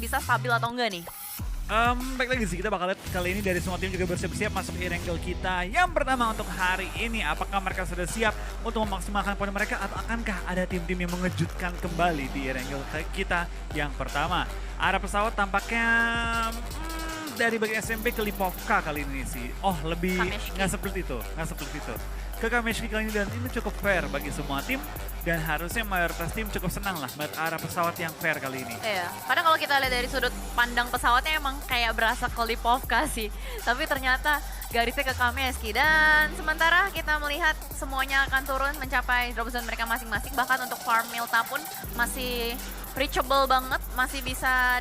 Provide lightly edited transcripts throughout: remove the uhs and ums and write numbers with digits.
bisa stabil atau enggak nih? Baik lagi sih, kita bakal lihat kali ini dari semua tim juga bersiap-siap masuk e-wrangle kita. Yang pertama untuk hari ini, apakah mereka sudah siap untuk memaksimalkan poin mereka atau akankah ada tim-tim yang mengejutkan kembali di e-wrangle kita yang pertama. Arah pesawat tampaknya dari bagian SMP ke Lipovka kali ini sih. Oh lebih nggak seperti itu, Ke Kameshki kali ini dan ini cukup fair bagi semua tim. Dan harusnya mayoritas tim cukup senang lah melihat arah pesawat yang fair kali ini. Iya, karena kalau kita lihat dari sudut pandang pesawatnya emang kayak berasa ke Lipovka sih. Tapi ternyata garisnya ke Kameshki. Dan sementara kita melihat semuanya akan turun mencapai drop zone mereka masing-masing. Bahkan untuk farm Milta pun masih reachable banget, masih bisa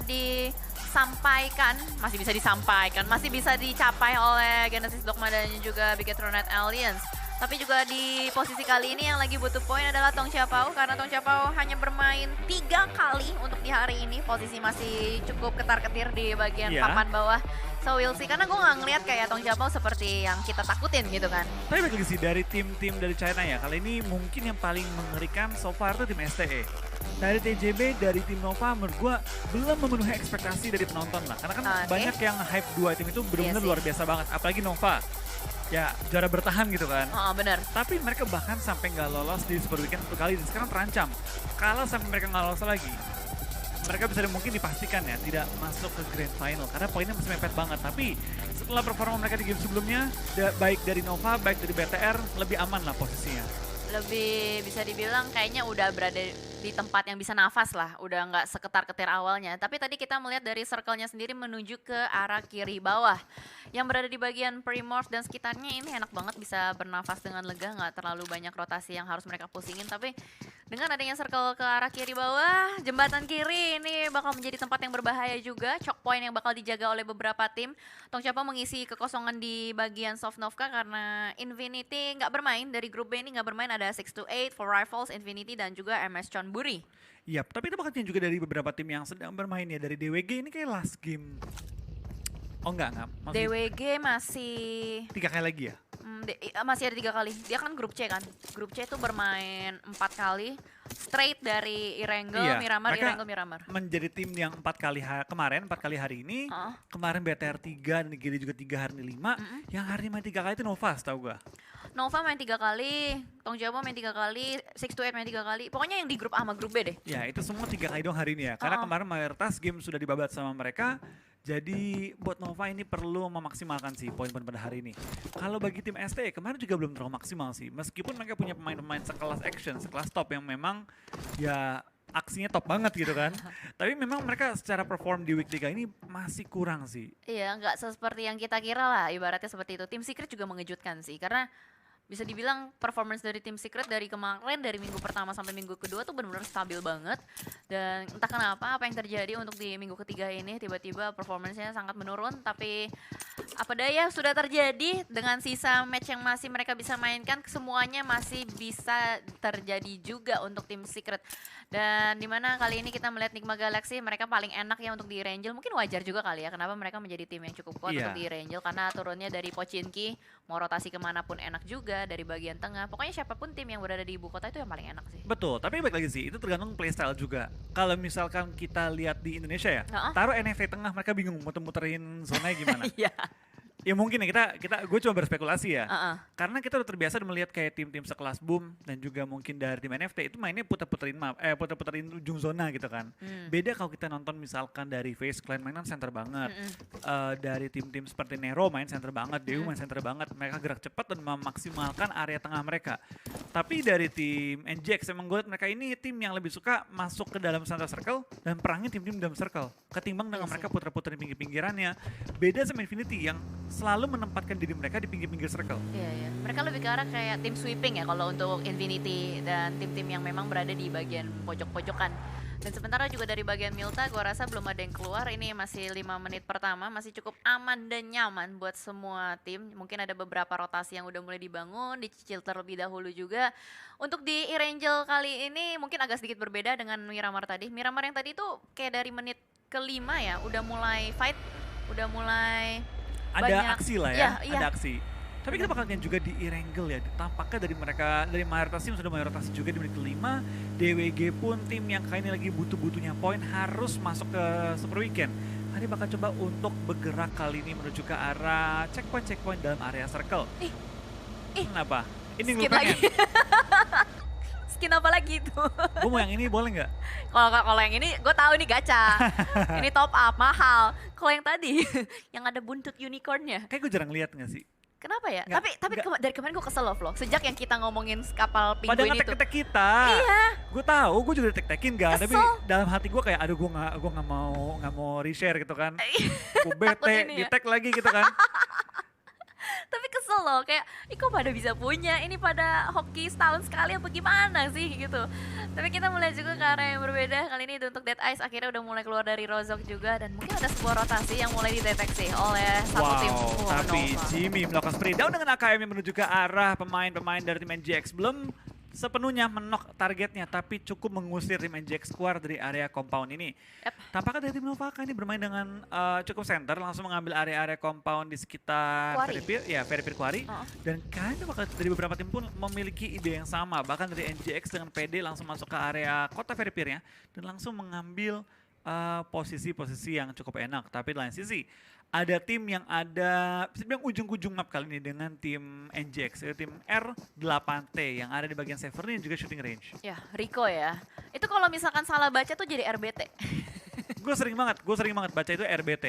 masih bisa dicapai oleh Genesis Dogma dan juga Bigetronite Alliance. Tapi juga di posisi kali ini yang lagi butuh poin adalah Tong Xiaopao karena Tong Xiaopao hanya bermain 3 kali untuk di hari ini. Posisi masih cukup ketar-ketir di bagian papan bawah. So we'll see, karena gue gak ngeliat kayak Tong Xiaopao seperti yang kita takutin gitu kan. Tapi balik lagi sih dari tim-tim dari China ya, kali ini mungkin yang paling mengerikan so far tuh tim STE. Dari TJB, dari tim Nova menurut gue belum memenuhi ekspektasi dari penonton lah. Karena kan banyak yang hype 2 tim itu benar-benar luar biasa banget, apalagi Nova. Ya juara bertahan gitu kan. Bener. Tapi mereka bahkan sampai nggak lolos di Super Weekend 1 kali dan sekarang terancam. Kalau sampai mereka nggak lolos lagi, mereka bisa mungkin dipastikan ya tidak masuk ke Grand Final karena poinnya masih mepet banget. Tapi setelah performa mereka di game sebelumnya, baik dari Nova, baik dari BTR, lebih aman lah posisinya. Lebih bisa dibilang kayaknya udah berada di tempat yang bisa nafas lah, udah nggak seketar-ketir awalnya. Tapi tadi kita melihat dari circle-nya sendiri menuju ke arah kiri bawah. Yang berada di bagian Primorph dan sekitarnya ini enak banget bisa bernafas dengan lega, nggak terlalu banyak rotasi yang harus mereka pusingin. Tapi dengan adanya circle ke arah kiri bawah, jembatan kiri ini bakal menjadi tempat yang berbahaya juga. Choke point yang bakal dijaga oleh beberapa tim. Tong Xiaopao mengisi kekosongan di bagian Sovnovka karena Infinity nggak bermain. Dari grup B ini nggak bermain, ada 628, For Rifles, Infinity dan juga MS Chonburi. Iya, tapi itu bakatnya juga dari beberapa tim yang sedang bermain ya. Dari DWG ini kayak last game. Oh enggak. DWG masih 3 kali lagi ya? Masih ada 3 kali. Dia kan grup C kan. Grup C itu bermain 4 kali. Straight dari Erangel, Miramar, Erangel, Miramar. Menjadi tim yang 4 kali kemarin, 4 kali hari ini. Kemarin BTR 3 dan Gili juga 3 hari ini 5. Yang hari ini main 3 kali itu Nova, tau gua. Nova main 3 kali, Tong Xiaopao main 3 kali, 628 main 3 kali. Pokoknya yang di grup A sama grup B deh. Ya itu semua 3 kali dong hari ini ya. Karena kemarin mayoritas game sudah dibabat sama mereka. Jadi buat Nova ini perlu memaksimalkan sih poin-poin pada hari ini. Kalau bagi tim ST kemarin juga belum terlalu maksimal sih. Meskipun mereka punya pemain-pemain sekelas action, sekelas top yang memang ya aksinya top banget gitu kan. Tapi memang mereka secara perform di week 3 ini masih kurang sih. Iya, nggak seperti yang kita kira lah, ibaratnya seperti itu. Tim Secret juga mengejutkan sih, karena bisa dibilang performance dari tim Secret dari kemarin, dari minggu pertama sampai minggu kedua tuh benar-benar stabil banget. Dan entah kenapa apa yang terjadi untuk di minggu ketiga ini tiba-tiba performance-nya sangat menurun. Tapi apa daya sudah terjadi, dengan sisa match yang masih mereka bisa mainkan, semuanya masih bisa terjadi juga untuk tim Secret. Dan dimana kali ini kita melihat Nigma Galaxy, mereka paling enak ya untuk di Erangel. Mungkin wajar juga kali ya kenapa mereka menjadi tim yang cukup kuat untuk di Erangel, karena turunnya dari Pochinki, mau rotasi kemanapun enak juga, dari bagian tengah. Pokoknya siapapun tim yang berada di ibu kota itu yang paling enak sih. Betul, tapi balik lagi sih, itu tergantung playstyle juga. Kalau misalkan kita lihat di Indonesia ya, taruh NFT tengah, mereka bingung muter-muterin zona gimana. Ya mungkin ya gue cuma berspekulasi ya. Karena kita udah terbiasa melihat kayak tim-tim sekelas Boom dan juga mungkin dari tim NFT itu mainnya puter-puterin ujung zona gitu kan. Beda kalau kita nonton misalkan dari Face Clan mainan center banget. Dari tim-tim seperti Nero main center banget, Dew main center banget. Mereka gerak cepat dan memaksimalkan area tengah mereka. Tapi dari tim NJX emang gue liat mereka ini tim yang lebih suka masuk ke dalam center circle dan perangin tim-tim dalam circle. Ketimbang dengan mereka puter-puterin pinggir-pinggirannya. Beda sama Infinity yang selalu menempatkan diri mereka di pinggir-pinggir circle. Iya. Mereka lebih ke arah kayak tim sweeping ya kalau untuk Infinity dan tim-tim yang memang berada di bagian pojok-pojokan. Dan sementara juga dari bagian Milta, gue rasa belum ada yang keluar. Ini masih 5 menit pertama, masih cukup aman dan nyaman buat semua tim. Mungkin ada beberapa rotasi yang udah mulai dibangun, dicicil terlebih dahulu juga. Untuk di Erangel kali ini mungkin agak sedikit berbeda dengan Miramar tadi. Miramar yang tadi tuh kayak dari menit ke-5 ya, udah mulai fight, udah mulai ada banyak aksi lah ya, iya. ada aksi. Tapi kita bakal lihat juga di Erangel ya, tampaknya dari mereka, dari mayoritas tim sudah mayoritas juga di menit kelima. DWG pun tim yang kali ini lagi butuh-butuhnya poin harus masuk ke Super Weekend. Hari bakal coba untuk bergerak kali ini menuju ke arah checkpoint dalam area circle. Kenapa? Ini skin lagi. Skin apa lagi itu? Gue mau yang ini boleh nggak? Kalau yang ini gue tahu ini gacha. Ini top up mahal. Kalau yang tadi yang ada buntut unicornnya. Kayak gue jarang lihat nggak sih? Kenapa ya? Tapi dari kemarin gue kesel loh vlog. Sejak yang kita ngomongin kapal penguin itu. Pada ngetek-ngetek kita. Iya. Gue tahu, gue juga ditek-tekin kan. Tapi dalam hati gue kayak, aduh gue nggak mau reshare gitu kan. Gue bete, di-tag lagi gitu kan. Tapi kesel loh, kayak kok pada bisa punya, ini pada hoki setahun sekali apa gimana sih gitu. Tapi kita mulai juga ke arah yang berbeda, kali ini untuk Dead Eyes akhirnya udah mulai keluar dari Rozok juga. Dan mungkin ada sebuah rotasi yang mulai dideteksi oleh satu tim. Tapi Jimmy melakukan spray down dengan AKM yang menuju ke arah pemain-pemain dari tim NGX. Belum sepenuhnya menok targetnya, tapi cukup mengusir tim NGX keluar dari area compound ini. Tampaknya dari tim Novaka ini bermain dengan cukup center, langsung mengambil area-area compound di sekitar Veripir Quarry. Dan kayaknya dari beberapa tim pun memiliki ide yang sama, bahkan dari NGX dengan PD langsung masuk ke area kota Veripirnya dan langsung mengambil posisi-posisi yang cukup enak. Tapi di lain sisi, ada tim yang ada ujung-ujung map kali ini dengan tim NGX, tim R8T yang ada di bagian server dan juga shooting range. Ya, Rico ya. Itu kalau misalkan salah baca tuh jadi RBT. Gue sering banget baca itu RBT.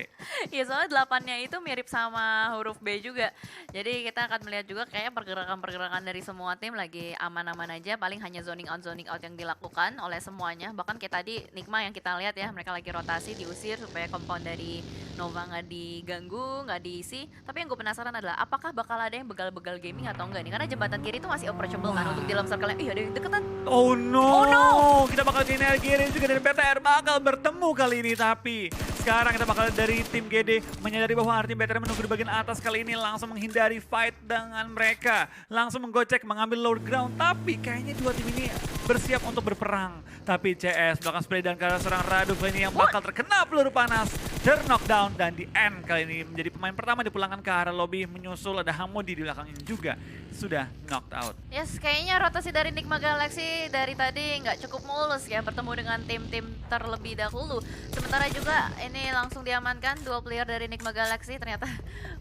Iya, soalnya 8-nya itu mirip sama huruf B juga. Jadi kita akan melihat juga kayak pergerakan-pergerakan dari semua tim lagi aman-aman aja. Paling hanya zoning out yang dilakukan oleh semuanya. Bahkan kayak tadi Nigma yang kita lihat ya, mereka lagi rotasi, diusir supaya compound dari Nova nggak diganggu, nggak diisi. Tapi yang gue penasaran adalah apakah bakal ada yang begal-begal gaming atau enggak nih? Karena jembatan kiri itu masih approachable kan untuk di dalam circle-nya. Ih, ada yang deketan. Oh no! Kita bakal di kiri juga dari BTR bakal bertemu kali ini. Tapi sekarang kita bakal dari tim GD menyadari bahwa tim BTR menunggu di bagian atas kali ini, langsung menghindari fight dengan mereka. Langsung menggocek, mengambil lower ground. Tapi kayaknya dua tim ini bersiap untuk berperang. Tapi CS melakukan spray dan karena seorang Raduf ini yang bakal terkena peluru panas. Knockdown dan di end kali ini menjadi pemain pertama dipulangkan ke arah lobby, menyusul ada Hamudi di belakangnya juga sudah knocked out. Yes, kayaknya rotasi dari Nigma Galaxy dari tadi nggak cukup mulus ya bertemu dengan tim-tim terlebih dahulu. Sementara juga ini langsung diamankan dua player dari Nigma Galaxy. Ternyata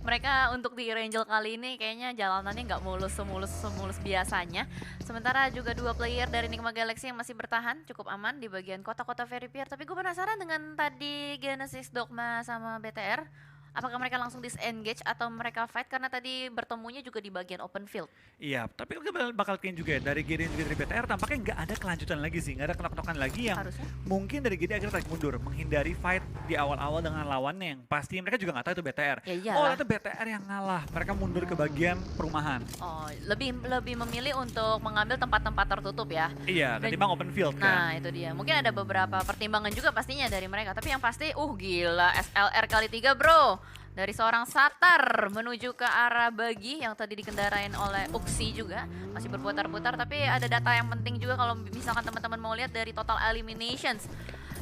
mereka untuk di Erangel kali ini kayaknya jalanannya nggak semulus biasanya. Sementara juga dua player dari Nigma Galaxy yang masih bertahan cukup aman di bagian kota-kota Veripir. Tapi gue penasaran dengan tadi Genesis, Dogma sama BTR. Apakah mereka langsung disengage atau mereka fight karena tadi bertemunya juga di bagian open field? Iya, tapi kita bakal kayaknya juga ya, dari GD dan juga dari BTR tampaknya nggak ada kelanjutan lagi sih, nggak ada knock-knockan lagi yang harusnya. Mungkin dari GD akhirnya tarik mundur, menghindari fight di awal-awal dengan lawannya yang pasti mereka juga nggak tahu itu BTR. Ya, oh, itu BTR yang ngalah, mereka mundur ke bagian perumahan. Oh, lebih memilih untuk mengambil tempat-tempat tertutup ya? Iya, ketimbang open field kan. Nah, itu dia. Mungkin ada beberapa pertimbangan juga pastinya dari mereka, tapi yang pasti, gila, SLR kali 3 bro. Dari seorang Satar menuju ke arah Bagi yang tadi dikendarain oleh Uksi juga. Masih berputar-putar, tapi ada data yang penting juga kalau misalkan teman-teman mau lihat dari total eliminations.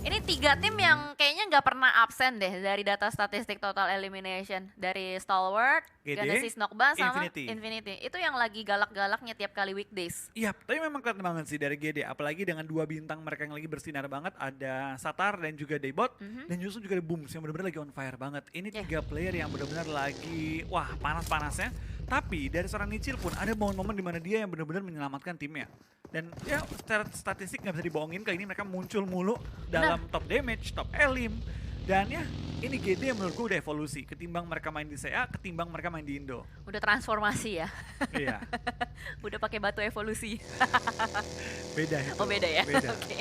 Ini 3 tim yang kayaknya nggak pernah absen deh dari data statistik total elimination. Dari Stalwart, Genesis, Nokba, sama Infinity. Itu yang lagi galak-galaknya tiap kali weekdays. Iya, tapi memang kelihatan banget sih dari GD. Apalagi dengan 2 bintang mereka yang lagi bersinar banget. Ada Satar dan juga Daybot. Dan justru juga ada Booms yang benar-benar lagi on fire banget. Ini 3 player yang benar-benar lagi, wah panas-panasnya. Tapi dari seorang Nichil pun ada momen-momen di mana dia yang benar-benar menyelamatkan timnya. Dan ya secara statistik nggak bisa dibohongin, kali ini mereka muncul mulu dalam top damage, top elim. Dan ya ini GD yang menurut gue udah evolusi. Ketimbang mereka main di CA, ketimbang mereka main di Indo. Udah transformasi ya? Iya. Udah pakai batu evolusi. Beda itu. Oh beda ya? Beda. Oke.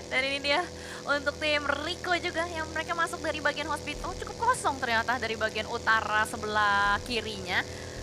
Dan ini dia untuk tim Rico juga yang mereka masuk dari bagian hospital. Cukup kosong ternyata dari bagian utara sebelah kirinya.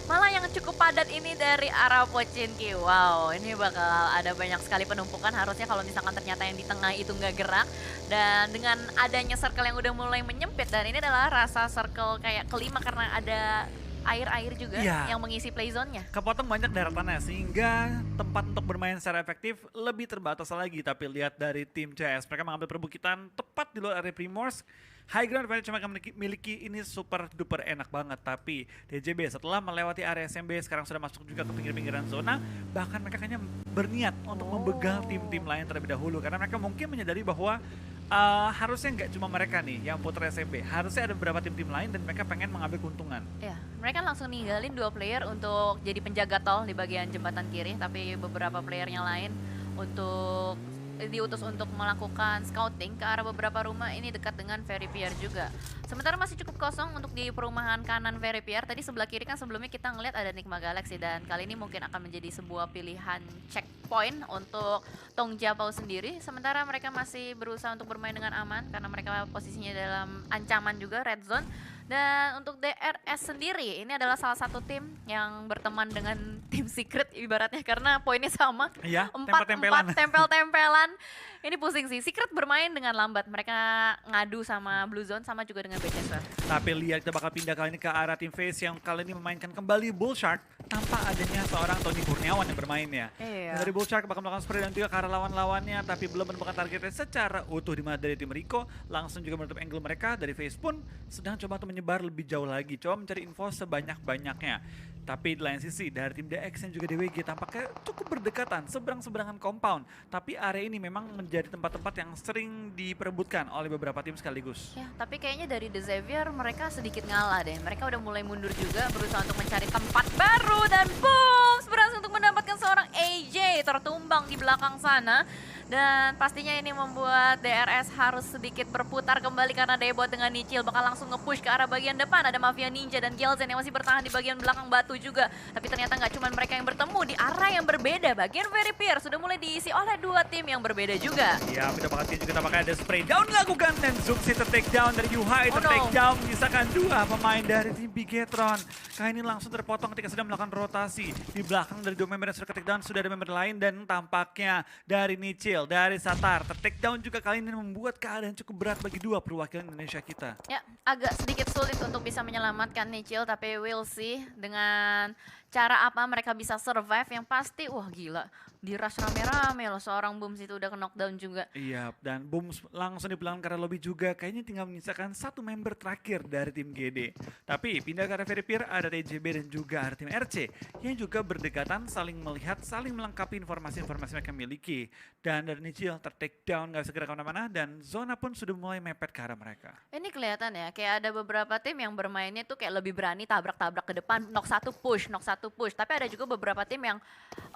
Malah yang cukup padat ini dari arah Pochinki. Wow, ini bakal ada banyak sekali penumpukan. Harusnya kalau misalkan ternyata yang di tengah itu nggak gerak. Dan dengan adanya circle yang udah mulai menyempit. Dan ini adalah rasa circle kayak kelima karena ada air-air juga yang mengisi playzone-nya. Kepotong banyak daratannya sehingga tempat untuk bermain secara efektif lebih terbatas lagi. Tapi lihat dari tim CS, mereka mengambil perbukitan tepat di luar area Primorsk. high ground advantage yang mereka miliki ini super duper enak banget. Tapi DJB setelah melewati area SMB sekarang sudah masuk juga ke pinggir-pinggiran zona, bahkan mereka kayaknya berniat untuk membegal tim-tim lain terlebih dahulu karena mereka mungkin menyadari bahwa harusnya nggak cuma mereka nih yang putar SMB, harusnya ada beberapa tim-tim lain dan mereka pengen mengambil keuntungan. Ya, mereka langsung ninggalin 2 player untuk jadi penjaga tol di bagian jembatan kiri, tapi beberapa playernya lain untuk diutus untuk melakukan scouting ke arah beberapa rumah ini dekat dengan Ferry Pier juga. Sementara masih cukup kosong untuk di perumahan kanan Ferry Pier. Tadi sebelah kiri kan sebelumnya kita ngeliat ada Nigma Galaxy dan kali ini mungkin akan menjadi sebuah pilihan checkpoint untuk Tong Japao sendiri. Sementara mereka masih berusaha untuk bermain dengan aman karena mereka posisinya dalam ancaman juga red zone. Dan untuk DRS sendiri, ini adalah salah satu tim yang berteman dengan tim Secret ibaratnya karena poinnya sama. Iya, 4 tempel-tempelan. Ini pusing sih, Secret bermain dengan lambat. Mereka ngadu sama Blue Zone sama juga dengan BCS. Tapi lihat kita bakal pindah kali ini ke arah tim Face yang kali ini memainkan kembali Bull Shark tanpa adanya seorang Tony Kurniawan yang bermain ya. Iya. Dari Bull Shark bakal melakukan spray dan juga ke arah lawan-lawannya tapi belum menemukan targetnya secara utuh di mana dari tim Rico langsung juga menutup angle mereka. Dari Face pun sedang coba untuk menyebar lebih jauh lagi, coba mencari info sebanyak-banyaknya. Tapi di lain sisi dari tim DX dan juga DWG tampaknya cukup berdekatan, seberang-seberangan compound. Tapi area ini memang menjadi tempat-tempat yang sering diperebutkan oleh beberapa tim sekaligus. Ya, tapi kayaknya dari The Xavier mereka sedikit ngalah deh. Mereka udah mulai mundur juga, berusaha untuk mencari tempat baru dan boom! Berhasil untuk mendapatkan seorang AJ tertumbang di belakang sana. Dan pastinya ini membuat DRS harus sedikit berputar kembali karena Debot dengan Nichil bakal langsung nge-push ke arah bagian depan. Ada Mafia Ninja dan Gelzen yang masih bertahan di bagian belakang batu juga. Tapi ternyata nggak cuma mereka yang bertemu di arah yang berbeda. Bagian Very Pier sudah mulai diisi oleh 2 tim yang berbeda juga. Ya, kita bakal juga tampaknya ada spray down dilakukan dan Zuxi ter-take down dari Yuhai ter-take down. Menyisakan 2 pemain dari tim Bigetron. Kali ini langsung terpotong ketika sedang melakukan rotasi. Di belakang dari 2 member yang sudah ke-take down sudah ada member lain dan tampaknya dari Nichil, dari Satar ter-take down juga kali ini membuat keadaan cukup berat bagi 2 perwakilan Indonesia kita. Ya, agak sedikit sulit untuk bisa menyelamatkan Nichil, tapi we'll see dengan cara apa mereka bisa survive. Yang pasti, wah gila, di rush rame-rame loh, seorang Booms itu udah ke-knockdown juga. Iya, dan Booms langsung dipulangkan ke arah lobby juga, kayaknya tinggal menyisakan 1 member terakhir dari tim GD. Tapi pindah ke arah Very Pier, ada TJB dan juga ada tim RC yang juga berdekatan, saling melihat, saling melengkapi informasi-informasi mereka miliki. Dan dari Nichil ter-take down, gak segera kemana-mana, dan zona pun sudah mulai mepet ke arah mereka. Ini kelihatan ya, kayak ada beberapa tim yang bermainnya tuh kayak lebih berani tabrak-tabrak ke depan, knock 1 push. Tapi ada juga beberapa tim yang,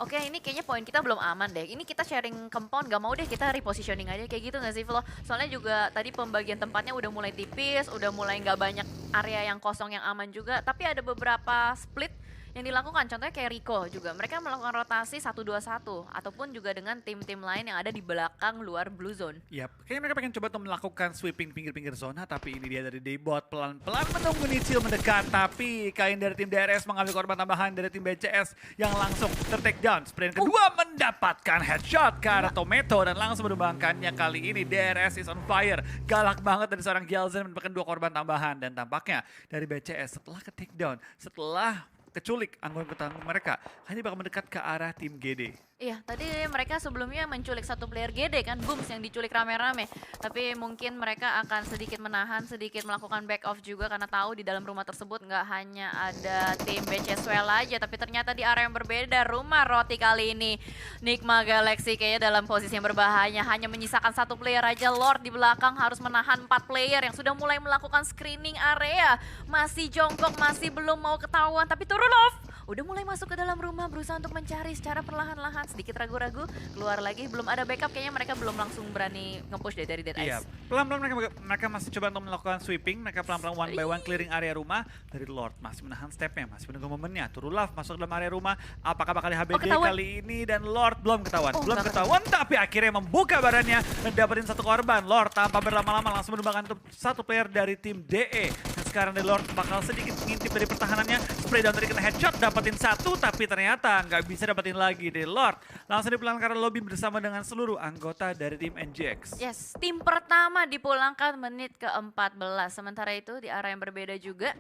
oke, ini kayaknya poin kita belum aman deh. Ini kita sharing compound, gak mau deh kita repositioning aja kayak gitu gak sih Flo? Soalnya juga tadi pembagian tempatnya udah mulai tipis, udah mulai gak banyak area yang kosong yang aman juga. Tapi ada beberapa split yang dilakukan, contohnya kayak Rico juga. Mereka melakukan rotasi 1-2-1 ataupun juga dengan tim-tim lain yang ada di belakang luar Blue Zone. Yap, kayaknya mereka pengen coba untuk melakukan sweeping pinggir-pinggir zona, tapi ini dia dari Daybot pelan-pelan menunggu Nichil mendekat, tapi kalian dari tim DRS mengambil korban tambahan dari tim BCS yang langsung ter-take down. Sprint kedua mendapatkan headshot ke arah Tomato dan langsung menumbangkannya. Kali ini DRS is on fire. Galak banget dari seorang Gelzen mendapatkan 2 korban tambahan dan tampaknya dari BCS setelah ke take down, setelah keculik anggota mereka, hanya bakal mendekat ke arah tim GD. Iya, tadi mereka sebelumnya menculik 1 player GD kan, Booms yang diculik rame-rame. Tapi mungkin mereka akan sedikit menahan, sedikit melakukan back off juga karena tahu di dalam rumah tersebut nggak hanya ada tim BCSWL aja, tapi ternyata di area yang berbeda, rumah Roti kali ini. Nigma Galaxy kayaknya dalam posisi yang berbahaya, hanya menyisakan 1 player aja. Lord di belakang harus menahan 4 player yang sudah mulai melakukan screening area. Masih jongkok, masih belum mau ketahuan, tapi turun off. Udah mulai masuk ke dalam rumah, berusaha untuk mencari secara perlahan-lahan, sedikit ragu-ragu, keluar lagi, belum ada backup, kayaknya mereka belum langsung berani nge-push deh dari Dead Ice. Iya, pelan-pelan mereka masih coba untuk melakukan sweeping, mereka pelan-pelan one by one clearing area rumah. Dari Lord masih menahan stepnya, masih menunggu momennya. Turulaf masuk dalam area rumah, apakah bakal HBD kali ini, dan Lord belum ketahuan. Belum ketahuan, tapi akhirnya membuka badannya dan dapetin 1 korban. Lord tanpa berlama-lama langsung menumbangkan 1 player dari tim DE. Dan sekarang dari Lord bakal sedikit ngintip dari pertahanannya, spray down tadi kena headshot, dapetin 1, tapi ternyata nggak bisa dapetin lagi dari Lord. Langsung dipulangkan ke lobby bersama dengan seluruh anggota dari tim NGX. Yes, tim pertama dipulangkan menit ke-14. Sementara itu di arah yang berbeda juga,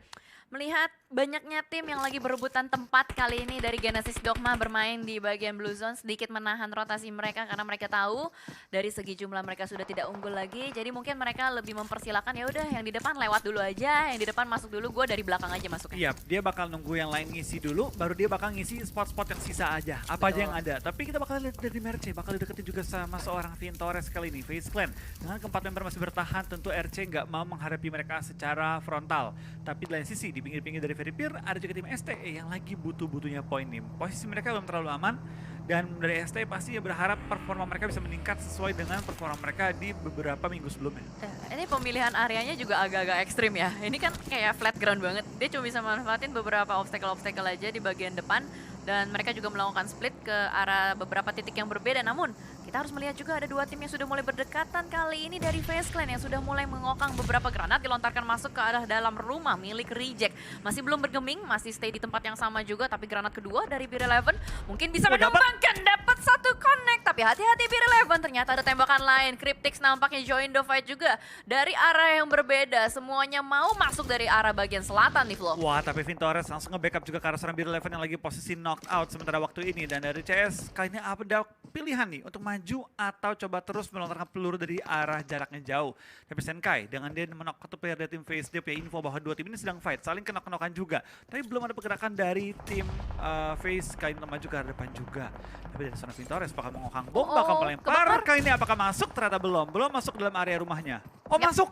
Melihat banyaknya tim yang lagi berebutan tempat kali ini dari Genesis Dogma bermain di bagian Blue Zone sedikit menahan rotasi mereka karena mereka tahu dari segi jumlah mereka sudah tidak unggul lagi. Jadi mungkin mereka lebih mempersilahkan ya udah yang di depan lewat dulu aja, yang di depan masuk dulu, gue dari belakang aja masuknya. Iya, dia bakal nunggu yang lain ngisi dulu, baru dia bakal ngisi spot-spot yang sisa aja, apa aja yang ada. Tapi kita bakal lihat dari Merce, bakal dideketin juga sama seorang Vintores kali ini, FaZe Clan. Dengan keempat member masih bertahan, tentu RC nggak mau menghadapi mereka secara frontal. Tapi di lain sisi, di pinggir-pinggir dari Veripir, ada juga tim STE yang lagi butuh-butuhnya poin nih. Posisi mereka belum terlalu aman, dan dari STE pasti berharap performa mereka bisa meningkat sesuai dengan performa mereka di beberapa minggu sebelumnya. Ini pemilihan areanya juga agak-agak ekstrim ya. Ini kan kayak flat ground banget. Dia cuma bisa manfaatin beberapa obstacle-obstacle aja di bagian depan. Dan mereka juga melakukan split ke arah beberapa titik yang berbeda. Namun kita harus melihat juga ada dua tim yang sudah mulai berdekatan kali ini dari FaZe Clan yang sudah mulai mengokang beberapa granat dilontarkan masuk ke arah dalam rumah milik Reject. Masih belum bergeming, masih stay di tempat yang sama juga, tapi granat kedua dari Beer Eleven mungkin bisa menumbangkan, dapat satu connect. Tapi hati-hati Beer Eleven, ternyata ada tembakan lain. Cryptix nampaknya join the fight juga dari arah yang berbeda. Semuanya mau masuk dari arah bagian selatan nih Flo. Wah, tapi Vintores langsung nge-backup juga ke arah seorang Beer Eleven yang lagi posisi knocked out sementara waktu ini. Dan dari CS kali ini ada pilihan nih untuk maju atau coba terus melontarkan peluru dari arah jaraknya jauh. Tapi Senkai dengan dia menok satu player dari tim FaZe, dia punya info bahwa dua tim ini sedang fight, saling kenok-kenokan juga. Tapi belum ada pergerakan dari tim FaZe, kali ini maju ke arah depan juga. Tapi dari sana Vintores bakal mengokang bom, bakal melempar. Kali ini apakah masuk? Ternyata belum masuk dalam area rumahnya. Oh, masuk!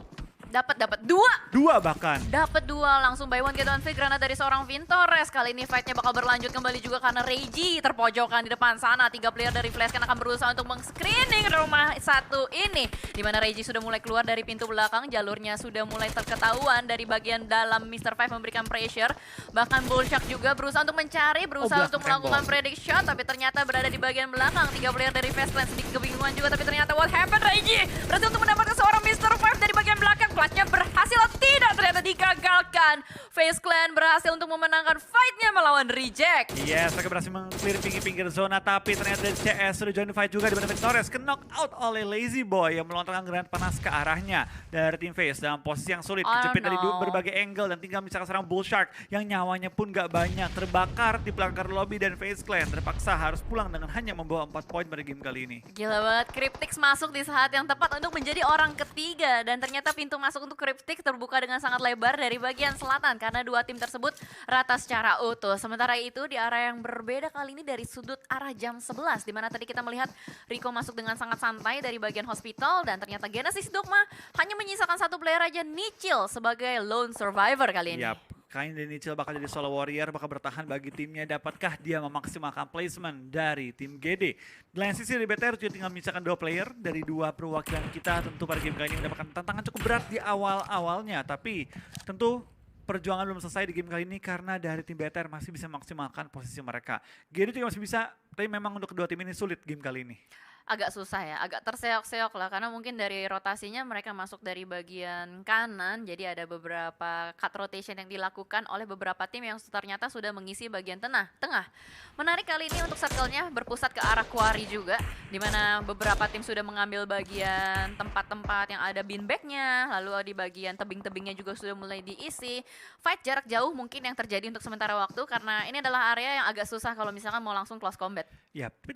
Dapat dua. Dua bahkan. Dapat dua, langsung buy one get one free granat dari seorang Vintores. Kali ini fightnya bakal berlanjut kembali juga karena Reiji terpojokkan di depan sana. 3 player dari Flash kan akan berusaha untuk meng-screening rumah satu ini. Dimana Reiji sudah mulai keluar dari pintu belakang, jalurnya sudah mulai terketahuan dari bagian dalam. Mr. Five memberikan pressure. Bahkan Bullshark juga berusaha untuk mencari, berusaha untuk melakukan predict shot. Tapi ternyata berada di bagian belakang. 3 player dari Flash Clan sedikit kebingungan juga. Tapi ternyata what happened, Reiji berhasil untuk mendapatkan seorang Mr. Five dari bagian belakang. Clutch-nya berhasil atau tidak, ternyata digagalkan. FaZe Clan berhasil untuk memenangkan fight-nya melawan Reject. Yes, mereka berhasil meng-clear pinggir-pinggir zona, tapi ternyata dari CS sudah join the fight juga di mana Vintores ke-knock out oleh Lazy Boy yang melontarkan granat panas ke arahnya dari tim FaZe dalam posisi yang sulit, kejepit dari berbagai angle dan tinggal misalkan seorang Bullshark yang nyawanya pun gak banyak, terbakar di belakang lobby dan FaZe Clan terpaksa harus pulang dengan hanya membawa 4 poin pada game kali ini. Gila banget, Cryptix masuk di saat yang tepat untuk menjadi orang ketiga dan ternyata pintu masuk untuk Cryptix terbuka dengan sangat lebar dari bagian selatan karena dua tim tersebut rata secara utuh. Sementara itu di arah yang berbeda kali ini dari sudut arah jam 11 di mana tadi kita melihat Rico masuk dengan sangat santai dari bagian hospital dan ternyata Genesis Dogma hanya menyisakan satu player aja, Nichil sebagai lone survivor kali ini. Yap. Kali ini Nichil bakal jadi solo warrior, bakal bertahan bagi timnya. Dapatkah dia memaksimalkan placement dari tim GD? Di lain sisi dari BTR juga tinggal menyisakan 2 player dari 2 perwakilan kita. Tentu pada game kali ini mendapatkan tantangan cukup berat di awal-awalnya. Tapi tentu perjuangan belum selesai di game kali ini karena dari tim BTR masih bisa memaksimalkan posisi mereka. GD juga masih bisa, tapi memang untuk kedua tim ini sulit game kali ini. Agak susah ya, agak terseok-seok lah karena mungkin dari rotasinya mereka masuk dari bagian kanan, jadi ada beberapa cut rotation yang dilakukan oleh beberapa tim yang ternyata sudah mengisi bagian tengah. Menarik kali ini untuk circle-nya berpusat ke arah quarry juga, di mana beberapa tim sudah mengambil bagian tempat-tempat yang ada beanbag-nya, lalu di bagian tebing-tebingnya juga sudah mulai diisi. Fight jarak jauh mungkin yang terjadi untuk sementara waktu karena ini adalah area yang agak susah kalau misalkan mau langsung close combat. Ya, tapi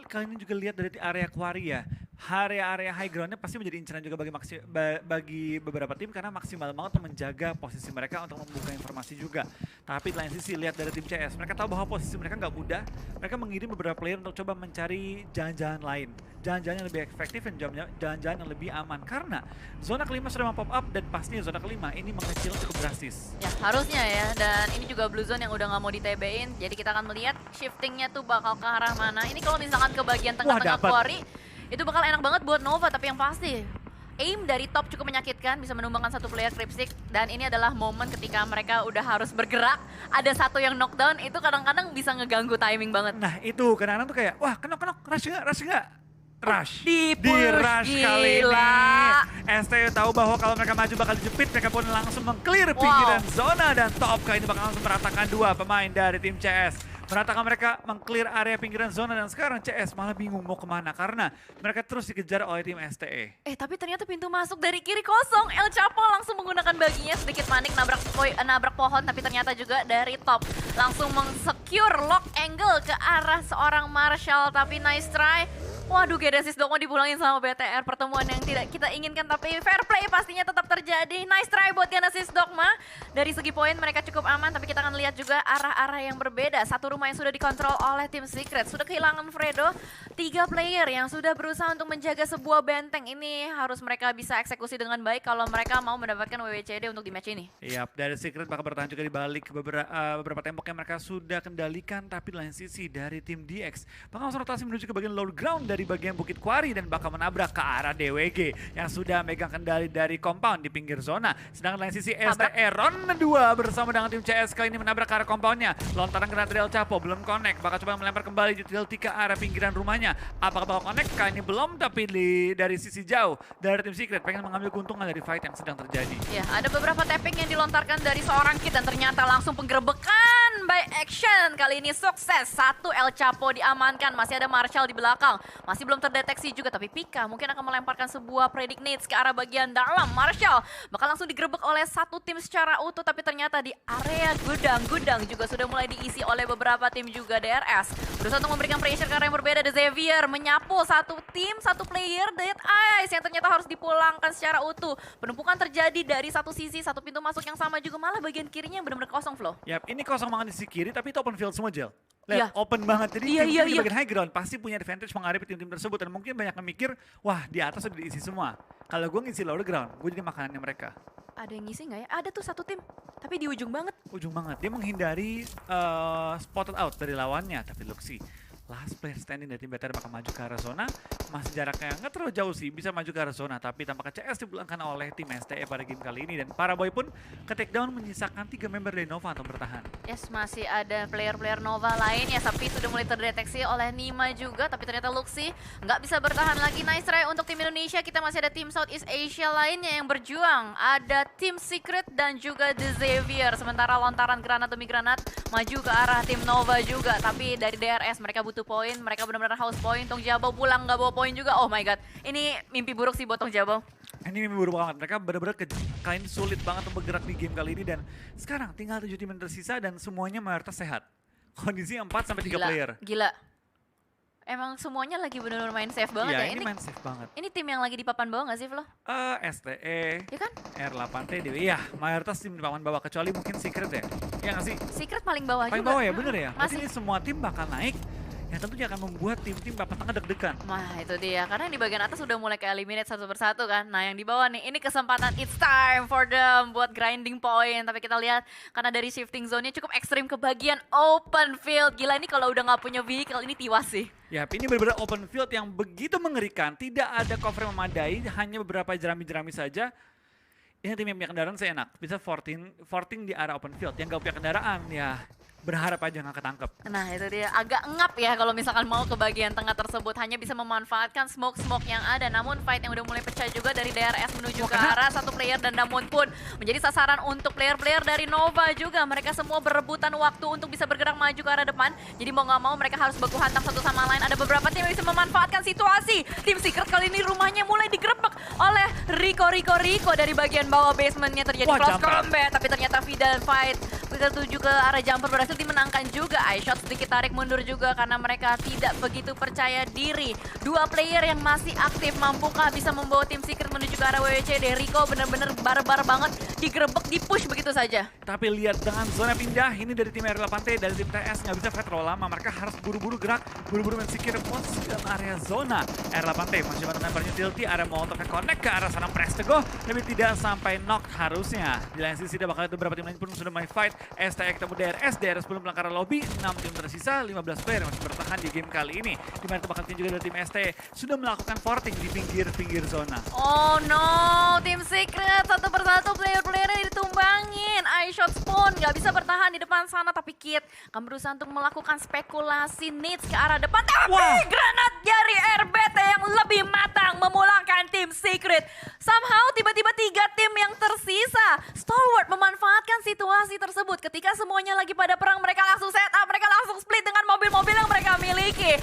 kali ini juga lihat dari area quarry ya, area high groundnya pasti menjadi inceran juga bagi beberapa tim karena maksimal banget untuk menjaga posisi mereka untuk membuka informasi juga. Tapi di lain sisi lihat dari tim CS, mereka tahu bahwa posisi mereka nggak mudah, mereka mengirim beberapa player untuk coba mencari jalan-jalan lain, jalan-jalan yang lebih efektif dan jalan-jalan yang lebih aman karena zona kelima sudah pop up dan pastinya zona kelima ini mengecil cukup drastis. Ya harusnya ya, dan ini juga blue zone yang udah nggak mau di-TB-in, jadi kita akan melihat shiftingnya tuh bakal ke arah mana. Ini kalau misalkan ke bagian tengah-tengah quarry, itu bakal enak banget buat Nova, tapi yang pasti aim dari top cukup menyakitkan, bisa menumbangkan satu player Cryptix, dan ini adalah momen ketika mereka udah harus bergerak, ada satu yang knockdown, itu kadang-kadang bisa ngeganggu timing banget. Nah itu kadang-kadang tuh kayak, wah kenok-kenok, rush nggak? Rush. Di rush kali ini. ST tahu bahwa kalau mereka maju bakal dijepit, mereka pun langsung meng-clear pinggiran zona dan top kali ini bakal langsung meratakan 2 pemain dari tim CS. meratakan mereka meng-clear area pinggiran zona dan sekarang CS malah bingung mau kemana karena mereka terus dikejar oleh tim STE. Tapi ternyata pintu masuk dari kiri kosong. El Chapo langsung menggunakan baginya sedikit panik nabrak pohon, tapi ternyata juga dari top langsung meng-secure lock angle ke arah seorang Marshall, tapi nice try. Waduh, Genesis Dogma dipulangin sama BTR, pertemuan yang tidak kita inginkan tapi fair play pastinya tetap terjadi. Nice try buat Genesis Dogma. Dari segi poin mereka cukup aman, tapi kita akan lihat juga arah-arah yang berbeda. Satu rumah yang sudah dikontrol oleh tim Secret, sudah kehilangan Fredo. 3 player yang sudah berusaha untuk menjaga sebuah benteng ini harus mereka bisa eksekusi dengan baik kalau mereka mau mendapatkan WWCD untuk di match ini. Yap, dari Secret bakal bertahan juga di balik beberapa tembok yang mereka sudah kendalikan, tapi di lain sisi dari tim DX bakal langsung rotasi menuju ke bagian lower ground dari bagian Bukit Quarry dan bakal menabrak ke arah DWG yang sudah megang kendali dari compound di pinggir zona. Sedangkan lain sisi STE Ron 2 bersama dengan tim CS kali ini menabrak ke arah compoundnya. Lontaran granat dari El Chapo belum connect, bakal coba melempar kembali utility ke arah pinggiran rumahnya. Apakah bakal connect? Kali ini belum, tapi dari sisi jauh dari tim Secret pengen mengambil keuntungan dari fight yang sedang terjadi. Ya, ada beberapa tapping yang dilontarkan dari seorang kid dan ternyata langsung penggerebekan by action. Kali ini sukses, 1 El Chapo diamankan, masih ada Marshall di belakang. Masih belum terdeteksi juga, tapi Pika mungkin akan melemparkan sebuah predict nades ke arah bagian dalam. Marshall bakal langsung digerebek oleh satu tim secara utuh, tapi ternyata di area gudang juga sudah mulai diisi oleh beberapa tim juga. DRS berusaha untuk memberikan pressure ke arah yang berbeda. The Xavier menyapu satu tim, satu player Dead Eyes yang ternyata harus dipulangkan secara utuh. Penumpukan terjadi dari satu sisi, satu pintu masuk yang sama juga, malah bagian kirinya yang benar-benar kosong, Flo. Yap, ini kosong banget di sisi kiri, tapi itu open field semua, Jel. Lihat, open banget. Jadi tim di bagian high ground pasti punya advantage menghadapi tim-tim tersebut. Dan mungkin banyak yang mikir, wah di atas sudah diisi semua. Kalau gue ngisi lower ground, gue jadi makanannya mereka. Ada yang ngisi nggak ya? Ada tuh satu tim, tapi di ujung banget. Ujung banget. Dia menghindari spotted out dari lawannya. Tapi Luxy, last player standing dari tim BTR bakal maju ke arah zona. Masih jaraknya nggak terlalu jauh sih, bisa maju ke arah zona. Tapi tampaknya CS dipulangkan oleh tim STE pada game kali ini. Dan para boy pun ke take down menyisakan 3 member dari Nova untuk bertahan. Yes, masih ada player-player Nova lainnya. Tapi sudah mulai terdeteksi oleh Nima juga. Tapi ternyata Luxy nggak bisa bertahan lagi. Nice try untuk tim Indonesia. Kita masih ada tim Southeast Asia lainnya yang berjuang. Ada tim Secret dan juga The Xavier. Sementara lontaran granat demi granat maju ke arah tim Nova juga. Tapi dari DRS mereka butuh poin. Mereka benar-benar haus poin. Tong Jabau pulang nggak bawa poin juga. Oh my god, ini mimpi buruk sih buat Tong Jabau. Ini mimpi buruk banget. Mereka benar-benar kali ini sulit banget untuk bergerak di game kali ini. Dan sekarang tinggal 7 tim yang tersisa dan semuanya mayoritas sehat. Kondisi 4-3 player. Gila. Emang semuanya lagi benar-benar main safe banget ya? Ini main safe banget. Ini tim yang lagi di papan bawah gak sih, Flo? STE, ya kan? R8T, Dewi. Iya, mayoritas tim di papan bawah. Kecuali mungkin Secret ya. Iya gak sih? Secret paling bawah juga. Paling bawah ya, bener ya? Masih. Ini semua tim bakal naik. Yang tentunya akan membuat tim-tim papan tengah deg-degan. Nah itu dia, karena yang di bagian atas sudah mulai ke-eliminate satu persatu kan. Nah yang di bawah nih, ini kesempatan it's time for them buat grinding point. Tapi kita lihat, karena dari shifting zone-nya cukup ekstrim ke bagian open field. Gila, ini kalau udah nggak punya vehicle ini tiwas sih. Ya, ini benar-benar open field yang begitu mengerikan. Tidak ada cover yang memadai, hanya beberapa jerami-jerami saja. Ini tim yang punya kendaraan seenak, bisa 14 di arah open field. Yang nggak punya kendaraan, ya berharap aja nggak ketangkep. Nah itu dia, agak ngap ya kalau misalkan mau ke bagian tengah tersebut. Hanya bisa memanfaatkan smoke-smoke yang ada. Namun fight yang udah mulai pecah juga dari DRS menuju ke arah satu player. Dan namun pun menjadi sasaran untuk player-player dari Nova juga. Mereka semua berebutan waktu untuk bisa bergerak maju ke arah depan. Jadi mau nggak mau mereka harus baku hantam satu sama lain. Ada beberapa tim yang bisa memanfaatkan situasi. Tim Secret kali ini rumahnya mulai digerebek oleh Rico dari bagian bawah basementnya. Terjadi close combat. Tapi ternyata Vida fight tertuju ke arah jumper berhasil dimenangkan juga. iShot sedikit tarik mundur juga karena mereka tidak begitu percaya diri. 2 player yang masih aktif, mampukah bisa membawa tim Secret menuju ke arah WWCD? Rico benar-benar barbar banget, digerebek, dipush begitu saja. Tapi lihat dengan zona pindah ini dari tim R8T, dari tim TS nggak bisa fight terlalu lama. Mereka harus buru-buru gerak, buru-buru men-secure posisi dalam area zona. R8T masih mencoba lempar utility, ada Molotov connect ke arah sana press to go, tapi tidak sampai knock harusnya. Di lain sisi bakal ada beberapa tim lain pun sudah main fight. STE ketemu DRS belum melangkar lobby, 6 tim tersisa, 15 player masih bertahan di game kali ini. Dimana tebakan juga dari tim STE sudah melakukan porting di pinggir-pinggir zona. Oh no, tim Secret satu persatu player-playernya ditumbangin. iShot pun nggak bisa bertahan di depan sana, tapi Kid akan berusaha untuk melakukan spekulasi nades ke arah depan. Tapi granat dari RBT yang lebih matang memulangkan tim Secret. Somehow tiba-tiba 3 tim yang tersisa. Stalwart memanfaatkan situasi tersebut. Ketika semuanya lagi pada perang, mereka langsung set up, mereka langsung split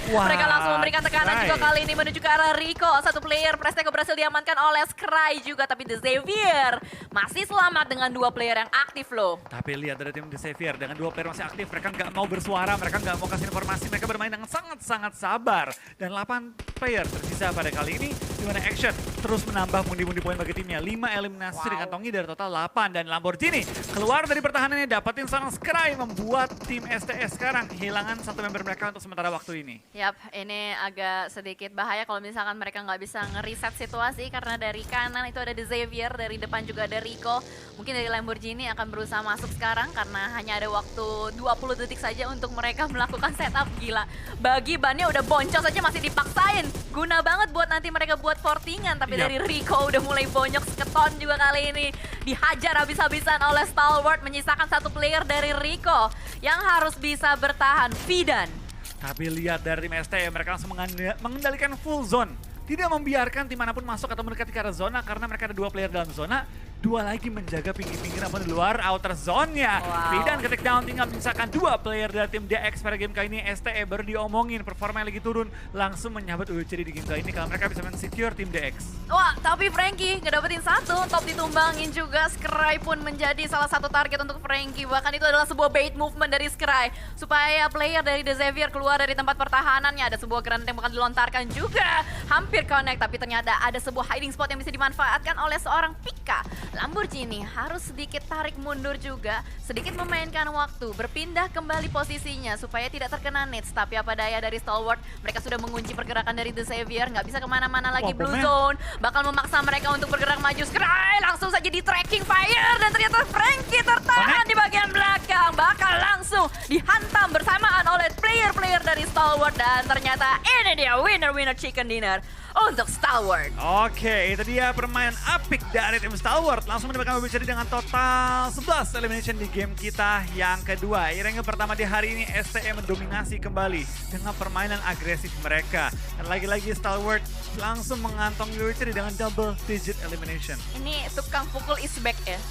Mereka langsung memberikan tekanan juga kali ini menuju ke arah Rico. Satu player Prestego berhasil diamankan oleh Skry juga, tapi The Xavier masih selamat dengan 2 player yang aktif loh. Tapi lihat dari tim The Xavier dengan 2 player masih aktif, mereka nggak mau bersuara, mereka nggak mau kasih informasi, mereka bermain dengan sangat-sangat sabar. Dan 8 player tersisa pada kali ini, di mana Action terus menambah pundi-pundi poin bagi timnya. 5 eliminasi dikantongi dari total 8, dan Lamborghini keluar dari pertahanannya, dapetin seorang Skry, membuat tim STS sekarang kehilangan satu member mereka untuk sementara waktu ini. Yap, ini agak sedikit bahaya kalau misalkan mereka nggak bisa ngereset situasi, karena dari kanan itu ada The Xavier, dari depan juga ada Rico. Mungkin dari Lamborghini akan berusaha masuk sekarang karena hanya ada waktu 20 detik saja untuk mereka melakukan setup. Gila, bagi bannya udah boncos saja masih dipaksain. Guna banget buat nanti mereka buat portingan, tapi dari Rico udah mulai bonyok seketon juga kali ini. Dihajar habis-habisan oleh Stalwart, menyisakan satu player dari Rico yang harus bisa bertahan, Fidan. Tapi lihat dari tim STM, mereka langsung mengendalikan full zone. Tidak membiarkan tim manapun masuk atau mendekati ke arah zona karena mereka ada 2 player dalam zona. 2 lagi menjaga pinggir-pinggir apa di luar outer zone-nya. Fidan ketik down, tinggal menyisakan 2 player dari tim DX pada game kali ini. STE baru diomongin, performa yang lagi turun, langsung menyabet UCD di game kali ini kalau mereka bisa men-secure tim DX. Wah, tapi Franky ngedapetin 1, top ditumbangin juga. Skry pun menjadi salah satu target untuk Franky. Bahkan itu adalah sebuah bait movement dari Skry supaya player dari The Xavier keluar dari tempat pertahanannya. Ada sebuah granat yang bakal dilontarkan juga, hampir connect, tapi ternyata ada sebuah hiding spot yang bisa dimanfaatkan oleh seorang Pika. Lamborghini harus sedikit tarik mundur juga, sedikit memainkan waktu, berpindah kembali posisinya supaya tidak terkena nades. Tapi apa daya dari Stalwart, mereka sudah mengunci pergerakan dari The Xavier, nggak bisa kemana-mana lagi. Blue Zone bakal memaksa mereka untuk bergerak maju. Skry langsung saja di tracking fire, dan ternyata Franky tertahan di bagian belakang, bakal langsung dihantam bersamaan oleh player-player dari Stalwart. Dan ternyata ini dia winner-winner chicken dinner untuk Stalwart. Oke, itu dia permainan apik dari tim Stalwart. Langsung mendapatkan WBCD dengan total 11 elimination di game kita yang kedua. Yang pertama di hari ini, STE mendominasi kembali dengan permainan agresif mereka. Dan lagi-lagi Stalwart langsung mengantongi WBCD dengan double digit elimination. Ini tukang pukul is back ya.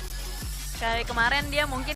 Kayak kemarin dia mungkin